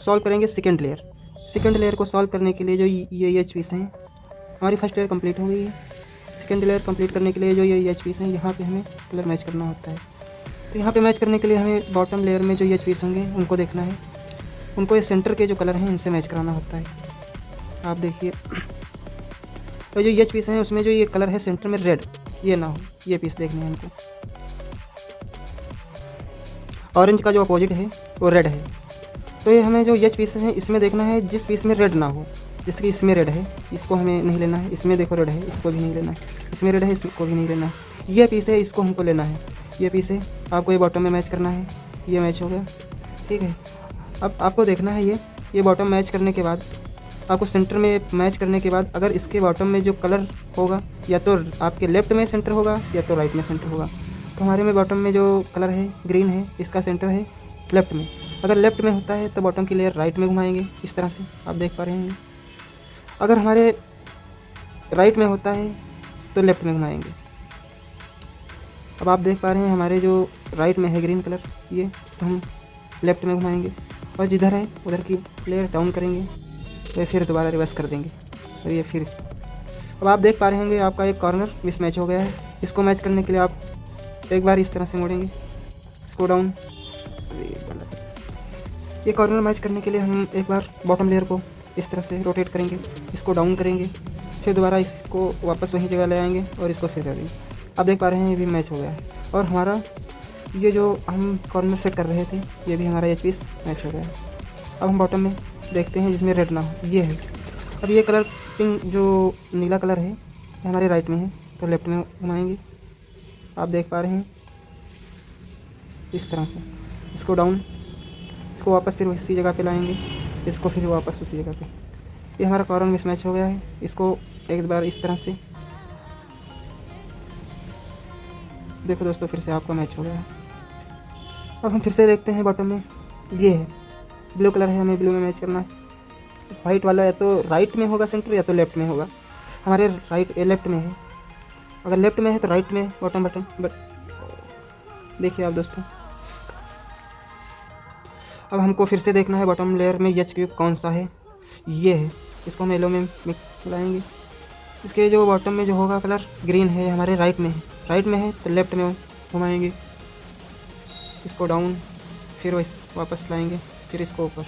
Solve करेंगे second layer. Second layer को solve करने के लिए जो ये एच पीस हैं, हमारी फर्स्ट लेयर कंप्लीट हो गई है। सेकेंड लेयर कंप्लीट करने के लिए जो ये एच पीस हैं, यहाँ पे हमें कलर मैच करना होता है। तो यहाँ पे मैच करने के लिए हमें बॉटम लेयर में जो एच पीस होंगे उनको देखना है, उनको ये सेंटर के जो कलर हैं इनसे मैच कराना होता है। आप देखिए, तो जो एच पीस हैं उसमें जो ये कलर है सेंटर में रेड, ये ना हो, ये पीस देखने हैं हमको। ऑरेंज का जो अपोजिट है वो रेड है, तो ये हमें जो एच पीस हैं इसमें देखना है जिस पीस में रेड ना हो। जैसे कि इसमें रेड है, इसको हमें नहीं लेना है। इसमें देखो रेड है, इसको भी नहीं लेना है। इसमें रेड है, इसको भी नहीं लेना है। ये पीस है, इसको हमको लेना है। ये पीस है, आपको ये बॉटम में मैच करना है। ये मैच हो गया, ठीक है। अब आपको देखना है ये बॉटम मैच करने के बाद, आपको सेंटर में मैच करने के बाद अगर इसके बॉटम में जो कलर होगा या तो आपके लेफ्ट में सेंटर होगा या तो राइट में सेंटर होगा। तो हमारे में बॉटम में जो कलर है ग्रीन है, इसका सेंटर है लेफ्ट में। अगर लेफ्ट में होता है तो बॉटम की लेयर राइट में घुमाएंगे, इस तरह से आप देख पा रहे हैं। अगर हमारे राइट में होता है तो लेफ्ट में घुमाएंगे। अब आप देख पा रहे हैं हमारे जो राइट में है ग्रीन कलर, ये तो हम लेफ्ट में घुमाएंगे, और जिधर है उधर की लेयर डाउन करेंगे, तो फिर दोबारा रिवर्स कर देंगे। और ये फिर अब आप देख पा रहे होंगे आपका एक कॉर्नर मिसमैच हो गया है। इसको मैच करने के लिए आप एक बार इस तरह से मोड़ेंगे, इसको डाउन। ये कॉर्नर मैच करने के लिए हम एक बार बॉटम लेयर को इस तरह से रोटेट करेंगे, इसको डाउन करेंगे, फिर दोबारा इसको वापस वही जगह ले आएंगे और इसको फिर कर देंगे। आप देख पा रहे हैं ये भी मैच हो गया है, और हमारा ये जो हम कॉर्नर सेट कर रहे थे ये भी हमारा एच पीस मैच हो गया है। अब हम बॉटम में देखते हैं जिसमें रेड ना हो, ये है। अब ये कलर पिंक जो नीला कलर है ये हमारे राइट में है, तो लेफ्ट में घुमाएंगे। आप देख पा रहे हैं इस तरह से, इसको डाउन, इसको वापस फिर उसी जगह पे लाएंगे, इसको फिर वापस उसी जगह पे। ये हमारा कॉर्नर मिसमैच हो गया है। इसको एक बार इस तरह से देखो दोस्तों, फिर से आपका मैच हो गया है। अब हम फिर से देखते हैं बॉटम में, ये है ब्लू कलर है, हमें ब्लू में मैच करना है। वाइट वाला या तो राइट में होगा सेंटर या तो लेफ्ट में होगा। हमारे लेफ्ट में है, अगर लेफ्ट में है तो राइट में बॉटम बटन। बट देखिए आप दोस्तों, अब हमको फिर से देखना है बॉटम लेयर में एच क्यूब कौन सा है, ये है। इसको हम येलो में मिलाएंगे। इसके जो बॉटम में जो होगा कलर ग्रीन है, हमारे राइट में है। राइट में है तो लेफ्ट में घुमाएंगे, इसको डाउन, फिर वापस लाएंगे, फिर इसको ऊपर।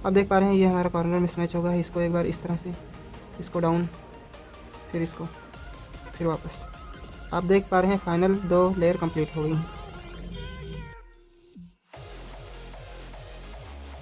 आप देख पा रहे हैं ये हमारा कॉर्नर मिसमैच होगा। इसको एक बार इस तरह से, इसको डाउन, फिर इसको, फिर वापस। आप देख पा रहे हैं फाइनल 2 लेयर कंप्लीट हो गई।